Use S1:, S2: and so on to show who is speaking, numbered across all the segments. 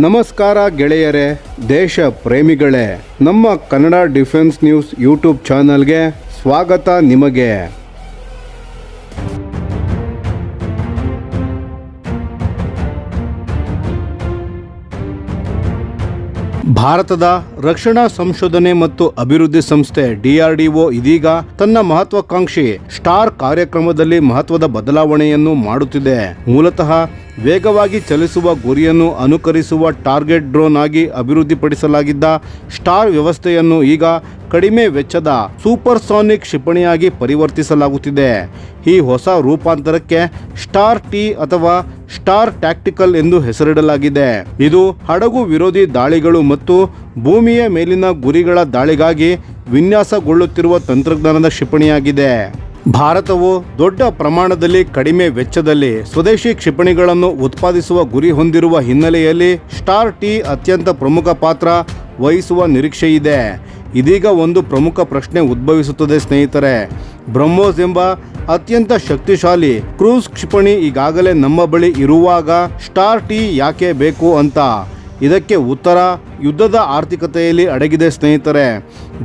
S1: ನಮಸ್ಕಾರ ಗೆಳೆಯರೇ, ದೇಶ ಪ್ರೇಮಿಗಳೇ, ನಮ್ಮ ಕನ್ನಡ ಡಿಫೆನ್ಸ್ ನ್ಯೂಸ್ ಯೂಟ್ಯೂಬ್ ಚಾನಲ್ಗೆ ಸ್ವಾಗತ ನಿಮಗೆ. ಭಾರತದ ರಕ್ಷಣಾ ಸಂಶೋಧನೆ ಮತ್ತು ಅಭಿವೃದ್ಧಿ ಸಂಸ್ಥೆ DRDO ಇದೀಗ ತನ್ನ ಮಹತ್ವಾಕಾಂಕ್ಷಿ ಸ್ಟಾರ್ ಕಾರ್ಯಕ್ರಮದಲ್ಲಿ ಮಹತ್ವದ ಬದಲಾವಣೆಯನ್ನು ಮಾಡುತ್ತಿದೆ. ಮೂಲತಃ ವೇಗವಾಗಿ ಚಲಿಸುವ ಗುರಿಯನ್ನು ಅನುಕರಿಸುವ ಟಾರ್ಗೆಟ್ ಡ್ರೋನ್ ಆಗಿ ಅಭಿವೃದ್ಧಿಪಡಿಸಲಾಗಿದ್ದ ಸ್ಟಾರ್ ವ್ಯವಸ್ಥೆಯನ್ನು ಈಗ ಕಡಿಮೆ ವೆಚ್ಚದ ಸೂಪರ್ಸಾನಿಕ್ ಕ್ಷಿಪಣಿಯಾಗಿ ಪರಿವರ್ತಿಸಲಾಗುತ್ತಿದೆ. ಈ ಹೊಸ ರೂಪಾಂತರಕ್ಕೆ ಸ್ಟಾರ್ ಟಿ ಅಥವಾ ಸ್ಟಾರ್ ಟ್ಯಾಕ್ಟಿಕಲ್ ಎಂದು ಹೆಸರಿಡಲಾಗಿದೆ. ಇದು ಹಡಗು ವಿರೋಧಿ ದಾಳಿಗಳು ಮತ್ತು ಭೂಮಿಯ ಮೇಲಿನ ಗುರಿಗಳ ದಾಳಿಗಾಗಿ ವಿನ್ಯಾಸಗೊಳ್ಳುತ್ತಿರುವ ತಂತ್ರಜ್ಞಾನದ ಕ್ಷಿಪಣಿಯಾಗಿದೆ. ಭಾರತವು ದೊಡ್ಡ ಪ್ರಮಾಣದಲ್ಲಿ ಕಡಿಮೆ ವೆಚ್ಚದಲ್ಲಿ ಸ್ವದೇಶಿ ಕ್ಷಿಪಣಿಗಳನ್ನು ಉತ್ಪಾದಿಸುವ ಗುರಿ ಹೊಂದಿರುವ ಹಿನ್ನೆಲೆಯಲ್ಲಿ ಸ್ಟಾರ್ ಟಿ ಅತ್ಯಂತ ಪ್ರಮುಖ ಪಾತ್ರ ವಹಿಸುವ ನಿರೀಕ್ಷೆಯಿದೆ. ಇದೀಗ ಒಂದು ಪ್ರಮುಖ ಪ್ರಶ್ನೆ ಉದ್ಭವಿಸುತ್ತದೆ ಸ್ನೇಹಿತರೆ. ಬ್ರಹ್ಮೋಸ್ ಎಂಬ ಅತ್ಯಂತ ಶಕ್ತಿಶಾಲಿ ಕ್ರೂಸ್ ಕ್ಷಿಪಣಿ ಈಗಾಗಲೇ ನಮ್ಮ ಬಳಿ ಇರುವಾಗ ಸ್ಟಾರ್ ಟಿ ಯಾಕೆ ಬೇಕು ಅಂತ. ಇದಕ್ಕೆ ಉತ್ತರ ಯುದ್ಧದ ಆರ್ಥಿಕತೆಯಲ್ಲಿ ಅಡಗಿದೆ ಸ್ನೇಹಿತರೆ.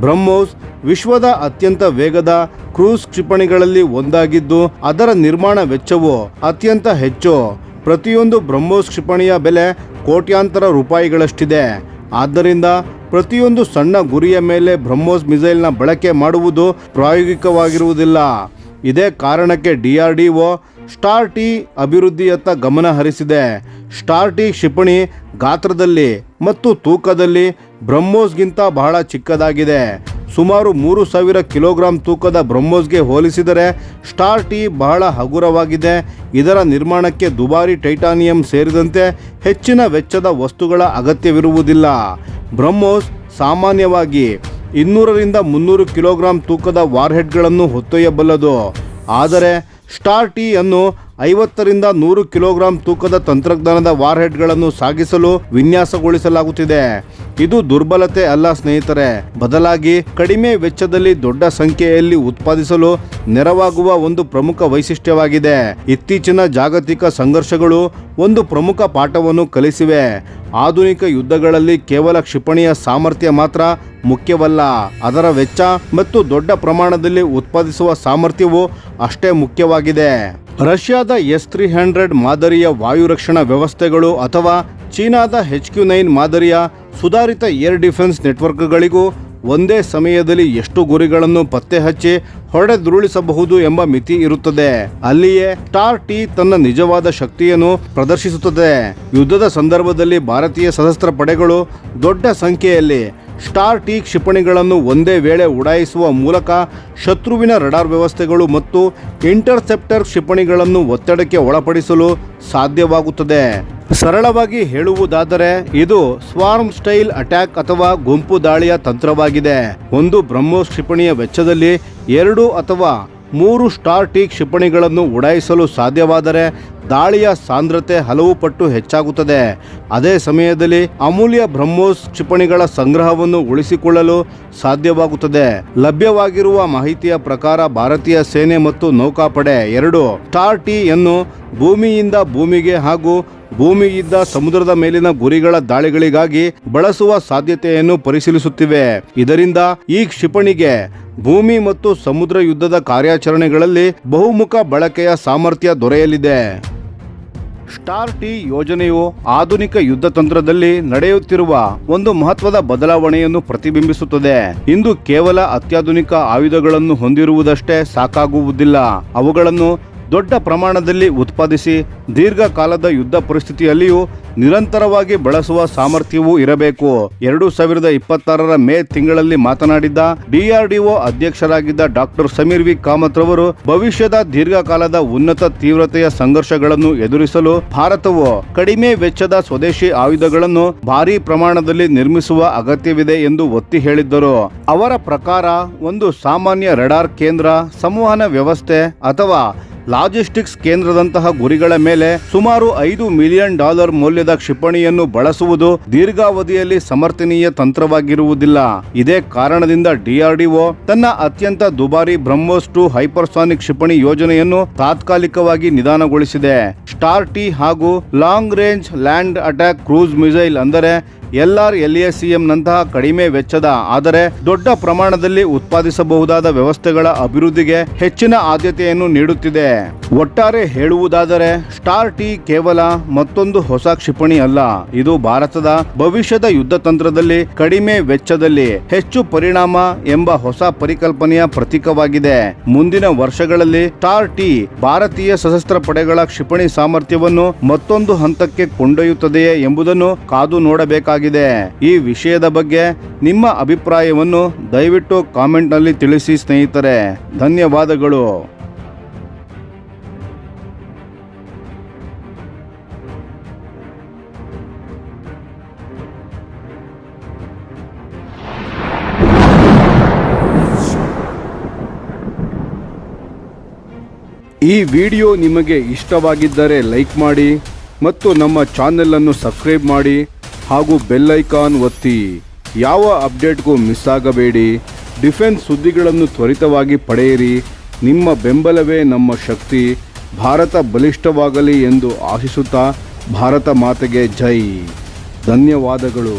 S1: ಬ್ರಹ್ಮೋಸ್ ವಿಶ್ವದ ಅತ್ಯಂತ ವೇಗದ ಕ್ರೂಸ್ ಕ್ಷಿಪಣಿಗಳಲ್ಲಿ ಒಂದಾಗಿದ್ದು ಅದರ ನಿರ್ಮಾಣ ವೆಚ್ಚವು ಅತ್ಯಂತ ಹೆಚ್ಚು. ಪ್ರತಿಯೊಂದು ಬ್ರಹ್ಮೋಸ್ ಕ್ಷಿಪಣಿಯ ಬೆಲೆ ಕೋಟ್ಯಾಂತರ ರೂಪಾಯಿಗಳಷ್ಟಿದೆ. ಆದ್ದರಿಂದ ಪ್ರತಿಯೊಂದು ಸಣ್ಣ ಗುರಿಯ ಮೇಲೆ ಬ್ರಹ್ಮೋಸ್ ಮಿಸೈಲ್ನ ಬಳಕೆ ಮಾಡುವುದು ಪ್ರಾಯೋಗಿಕವಾಗಿರುವುದಿಲ್ಲ. ಇದೇ ಕಾರಣಕ್ಕೆ DRDO ಸ್ಟಾರ್ ಟಿ ಅಭಿವೃದ್ಧಿಯತ್ತ ಗಮನ ಹರಿಸಿದೆ. ಸ್ಟಾರ್ ಟಿ ಕ್ಷಿಪಣಿ ಗಾತ್ರದಲ್ಲಿ ಮತ್ತು ತೂಕದಲ್ಲಿ ಬ್ರಹ್ಮೋಸ್ಗಿಂತ ಬಹಳ ಚಿಕ್ಕದಾಗಿದೆ. ಸುಮಾರು 3000 ಕಿಲೋಗ್ರಾಂ ತೂಕದ ಬ್ರಹ್ಮೋಸ್ಗೆ ಹೋಲಿಸಿದರೆ ಸ್ಟಾರ್ ಟಿ ಬಹಳ ಹಗುರವಾಗಿದೆ. ಇದರ ನಿರ್ಮಾಣಕ್ಕೆ ದುಬಾರಿ ಟೈಟಾನಿಯಂ ಸೇರಿದಂತೆ ಹೆಚ್ಚಿನ ವೆಚ್ಚದ ವಸ್ತುಗಳ ಅಗತ್ಯವಿರುವುದಿಲ್ಲ. ಬ್ರಹ್ಮೋಸ್ ಸಾಮಾನ್ಯವಾಗಿ 200ರಿಂದ 300 ಕಿಲೋಗ್ರಾಂ ತೂಕದ ವಾರ್ಹೆಡ್ಗಳನ್ನು ಹೊತ್ತೊಯ್ಯಬಲ್ಲದು. ಆದರೆ ಸ್ಟಾರ್ ಟಿ ಅನ್ನು 50ರಿಂದ 100 ಕಿಲೋಗ್ರಾಂ ತೂಕದ ತಂತ್ರಜ್ಞಾನದ ವಾರ್ಹೆಡ್ಗಳನ್ನು ಸಾಗಿಸಲು ವಿನ್ಯಾಸಗೊಳಿಸಲಾಗುತ್ತಿದೆ. ಇದು ದುರ್ಬಲತೆ ಅಲ್ಲ ಸ್ನೇಹಿತರೆ, ಬದಲಾಗಿ ಕಡಿಮೆ ವೆಚ್ಚದಲ್ಲಿ ದೊಡ್ಡ ಸಂಖ್ಯೆಯಲ್ಲಿ ಉತ್ಪಾದಿಸಲು ನೆರವಾಗುವ ಒಂದು ಪ್ರಮುಖ ವೈಶಿಷ್ಟ್ಯವಾಗಿದೆ. ಇತ್ತೀಚಿನ ಜಾಗತಿಕ ಸಂಘರ್ಷಗಳು ಒಂದು ಪ್ರಮುಖ ಪಾಠವನ್ನು ಕಲಿಸಿವೆ. ಆಧುನಿಕ ಯುದ್ಧಗಳಲ್ಲಿ ಕೇವಲ ಕ್ಷಿಪಣಿಯ ಸಾಮರ್ಥ್ಯ ಮಾತ್ರ ಮುಖ್ಯವಲ್ಲ, ಅದರ ವೆಚ್ಚ ಮತ್ತು ದೊಡ್ಡ ಪ್ರಮಾಣದಲ್ಲಿ ಉತ್ಪಾದಿಸುವ ಸಾಮರ್ಥ್ಯವು ಅಷ್ಟೇ ಮುಖ್ಯವಾಗಿದೆ. ರಷ್ಯಾದ S-300 ಮಾದರಿಯ ವಾಯು ರಕ್ಷಣಾ ವ್ಯವಸ್ಥೆಗಳು ಅಥವಾ ಚೀನಾದ HQ-9 ಮಾದರಿಯ ಸುಧಾರಿತ ಏರ್ ಡಿಫೆನ್ಸ್ ನೆಟ್ವರ್ಕ್ಗಳಿಗೂ ಒಂದೇ ಸಮಯದಲ್ಲಿ ಎಷ್ಟು ಗುರಿಗಳನ್ನು ಪತ್ತೆ ಹಚ್ಚಿ ಹೊಡೆದುರುಳಿಸಬಹುದು ಎಂಬ ಮಿತಿ ಇರುತ್ತದೆ. ಅಲ್ಲಿಯೇ ಸ್ಟಾರ್ ಟಿ ತನ್ನ ನಿಜವಾದ ಶಕ್ತಿಯನ್ನು ಪ್ರದರ್ಶಿಸುತ್ತದೆ. ಯುದ್ಧದ ಸಂದರ್ಭದಲ್ಲಿ ಭಾರತೀಯ ಸಶಸ್ತ್ರ ಪಡೆಗಳು ದೊಡ್ಡ ಸಂಖ್ಯೆಯಲ್ಲಿ ಸ್ಟಾರ್ ಟಿ ಕ್ಷಿಪಣಿಗಳನ್ನು ಒಂದೇ ವೇಳೆ ಉಡಾಯಿಸುವ ಮೂಲಕ ಶತ್ರುವಿನ ರಡಾರ್ ವ್ಯವಸ್ಥೆಗಳು ಮತ್ತು ಇಂಟರ್ಸೆಪ್ಟರ್ ಕ್ಷಿಪಣಿಗಳನ್ನು ಒತ್ತಡಕ್ಕೆ ಒಳಪಡಿಸಲು ಸಾಧ್ಯವಾಗುತ್ತದೆ. ಸರಳವಾಗಿ ಹೇಳುವುದಾದರೆ ಇದು ಸ್ವಾರ್ಮ್ ಸ್ಟೈಲ್ ಅಟ್ಯಾಕ್ ಅಥವಾ ಗುಂಪು ದಾಳಿಯ ತಂತ್ರವಾಗಿದೆ. ಒಂದು ಬ್ರಹ್ಮೋಸ್ ಕ್ಷಿಪಣಿಯ ವೆಚ್ಚದಲ್ಲಿ 2 ಅಥವಾ 3 ಸ್ಟಾರ್ ಟಿ ಕ್ಷಿಪಣಿಗಳನ್ನು ಉಡಾಯಿಸಲು ಸಾಧ್ಯವಾದರೆ ದಾಳಿಯ ಸಾಂದ್ರತೆ ಹಲವು ಪಟ್ಟು ಹೆಚ್ಚಾಗುತ್ತದೆ. ಅದೇ ಸಮಯದಲ್ಲಿ ಅಮೂಲ್ಯ ಬ್ರಹ್ಮೋಸ್ ಕ್ಷಿಪಣಿಗಳ ಸಂಗ್ರಹವನ್ನು ಉಳಿಸಿಕೊಳ್ಳಲು ಸಾಧ್ಯವಾಗುತ್ತದೆ. ಲಭ್ಯವಾಗಿರುವ ಮಾಹಿತಿಯ ಪ್ರಕಾರ ಭಾರತೀಯ ಸೇನೆ ಮತ್ತು ನೌಕಾಪಡೆ 2 ಸ್ಟಾರ್ ಟಿ ಯನ್ನು ಭೂಮಿಯಿಂದ ಭೂಮಿಗೆ ಹಾಗೂ ಭೂಮಿಯಿಂದ ಸಮುದ್ರದ ಮೇಲಿನ ಗುರಿಗಳ ದಾಳಿಗಳಿಗಾಗಿ ಬಳಸುವ ಸಾಧ್ಯತೆಯನ್ನು ಪರಿಶೀಲಿಸುತ್ತಿವೆ. ಇದರಿಂದ ಈ ಕ್ಷಿಪಣಿಗೆ ಭೂಮಿ ಮತ್ತು ಸಮುದ್ರ ಯುದ್ಧದ ಕಾರ್ಯಾಚರಣೆಗಳಲ್ಲಿ ಬಹುಮುಖ ಬಳಕೆಯ ಸಾಮರ್ಥ್ಯ ದೊರೆಯಲಿದೆ. ಸ್ಟಾರ್ ಟಿ ಯೋಜನೆಯು ಆಧುನಿಕ ಯುದ್ಧ ತಂತ್ರದಲ್ಲಿ ನಡೆಯುತ್ತಿರುವ ಒಂದು ಮಹತ್ವದ ಬದಲಾವಣೆಯನ್ನು ಪ್ರತಿಬಿಂಬಿಸುತ್ತದೆ. ಇಂದು ಕೇವಲ ಅತ್ಯಾಧುನಿಕ ಆಯುಧಗಳನ್ನು ಹೊಂದಿರುವುದಷ್ಟೇ ಸಾಕಾಗುವುದಿಲ್ಲ. ಅವುಗಳನ್ನು ದೊಡ್ಡ ಪ್ರಮಾಣದಲ್ಲಿ ಉತ್ಪಾದಿಸಿ ದೀರ್ಘಕಾಲದ ಯುದ್ಧ ಪರಿಸ್ಥಿತಿಯಲ್ಲಿಯೂ ನಿರಂತರವಾಗಿ ಬಳಸುವ ಸಾಮರ್ಥ್ಯವೂ ಇರಬೇಕು. 2026ರ ಮೇ ತಿಂಗಳಲ್ಲಿ ಮಾತನಾಡಿದ್ದ DRDO ಅಧ್ಯಕ್ಷರಾಗಿದ್ದ ಡಾಕ್ಟರ್ ಸಮೀರ್ ವಿ ಕಾಮತ್ ರವರು ಭವಿಷ್ಯದ ದೀರ್ಘಕಾಲದ ಉನ್ನತ ತೀವ್ರತೆಯ ಸಂಘರ್ಷಗಳನ್ನು ಎದುರಿಸಲು ಭಾರತವು ಕಡಿಮೆ ವೆಚ್ಚದ ಸ್ವದೇಶಿ ಆಯುಧಗಳನ್ನು ಭಾರೀ ಪ್ರಮಾಣದಲ್ಲಿ ನಿರ್ಮಿಸುವ ಅಗತ್ಯವಿದೆ ಎಂದು ಒತ್ತಿ ಹೇಳಿದ್ದರು. ಅವರ ಪ್ರಕಾರ ಒಂದು ಸಾಮಾನ್ಯ ರಡಾರ್ ಕೇಂದ್ರ, ಸಂವಹನ ವ್ಯವಸ್ಥೆ ಅಥವಾ ಲಾಜಿಸ್ಟಿಕ್ಸ್ ಕೇಂದ್ರದಂತಹ ಗುರಿಗಳ ಮೇಲೆ ಸುಮಾರು $5 ಮಿಲಿಯನ್ ಮೌಲ್ಯದ ಕ್ಷಿಪಣಿಯನ್ನು ಬಳಸುವುದು ದೀರ್ಘಾವಧಿಯಲ್ಲಿ ಸಮರ್ಥನೀಯ ತಂತ್ರವಾಗಿರುವುದಿಲ್ಲ. ಇದೇ ಕಾರಣದಿಂದ DRDO ತನ್ನ ಅತ್ಯಂತ ದುಬಾರಿ ಬ್ರಹ್ಮೋಸ್ 2 ಹೈಪರ್ಸಾನಿಕ್ ಕ್ಷಿಪಣಿ ಯೋಜನೆಯನ್ನು ತಾತ್ಕಾಲಿಕವಾಗಿ ನಿಧಾನಗೊಳಿಸಿದೆ. ಸ್ಟಾರ್ ಟಿ ಹಾಗೂ long range land attack cruise missile ಅಂದರೆ LRLACM ನಂತಹ ಕಡಿಮೆ ವೆಚ್ಚದ ಆದರೆ ದೊಡ್ಡ ಪ್ರಮಾಣದಲ್ಲಿ ಉತ್ಪಾದಿಸಬಹುದಾದ ವ್ಯವಸ್ಥೆಗಳ ಅಭಿವೃದ್ಧಿಗೆ ಹೆಚ್ಚಿನ ಆದ್ಯತೆಯನ್ನು ನೀಡುತ್ತಿದೆ. ಒಟ್ಟಾರೆ ಹೇಳುವುದಾದರೆ ಸ್ಟಾರ್ ಟಿ ಕೇವಲ ಮತ್ತೊಂದು ಹೊಸ ಕ್ಷಿಪಣಿ ಅಲ್ಲ, ಇದು ಭಾರತದ ಭವಿಷ್ಯದ ಯುದ್ಧ ತಂತ್ರದಲ್ಲಿ ಕಡಿಮೆ ವೆಚ್ಚದಲ್ಲಿ ಹೆಚ್ಚು ಪರಿಣಾಮ ಎಂಬ ಹೊಸ ಪರಿಕಲ್ಪನೆಯ ಪ್ರತೀಕವಾಗಿದೆ. ಮುಂದಿನ ವರ್ಷಗಳಲ್ಲಿ ಸ್ಟಾರ್ ಟಿ ಭಾರತೀಯ ಸಶಸ್ತ್ರ ಪಡೆಗಳ ಕ್ಷಿಪಣಿ ಸಾಮರ್ಥ್ಯವನ್ನು ಮತ್ತೊಂದು ಹಂತಕ್ಕೆ ಕೊಂಡೊಯ್ಯುತ್ತದೆಯೇ ಎಂಬುದನ್ನು ಕಾದು ನೋಡಬೇಕಾಗಿದೆ. ಈ ವಿಷಯದ ಬಗ್ಗೆ ನಿಮ್ಮ ಅಭಿಪ್ರಾಯವನ್ನು ದಯವಿಟ್ಟು ಕಾಮೆಂಟ್ ನಲ್ಲಿ ತಿಳಿಸಿ ಸ್ನೇಹಿತರೆ. ಧನ್ಯವಾದಗಳು. ಈ ವಿಡಿಯೋ ನಿಮಗೆ ಇಷ್ಟವಾಗಿದ್ದರೆ ಲೈಕ್ ಮಾಡಿ ಮತ್ತು ನಮ್ಮ ಚಾನೆಲ್ ಅನ್ನು ಸಬ್ಸ್ಕ್ರೈಬ್ ಮಾಡಿ ಹಾಗೂ ಬೆಲ್ ಐಕಾನ್ ಒತ್ತಿ. ಯಾವ ಅಪ್ಡೇಟ್ಗೂ ಮಿಸ್ ಆಗಬೇಡಿ. ಡಿಫೆನ್ಸ್ ಸುದ್ದಿಗಳನ್ನು ತ್ವರಿತವಾಗಿ ಪಡೆಯಿರಿ. ನಿಮ್ಮ ಬೆಂಬಲವೇ ನಮ್ಮ ಶಕ್ತಿ. ಭಾರತ ಬಲಿಷ್ಠವಾಗಲಿ ಎಂದು ಆಶಿಸುತ್ತಾ ಭಾರತ ಮಾತೆಗೆ ಜೈ. ಧನ್ಯವಾದಗಳು.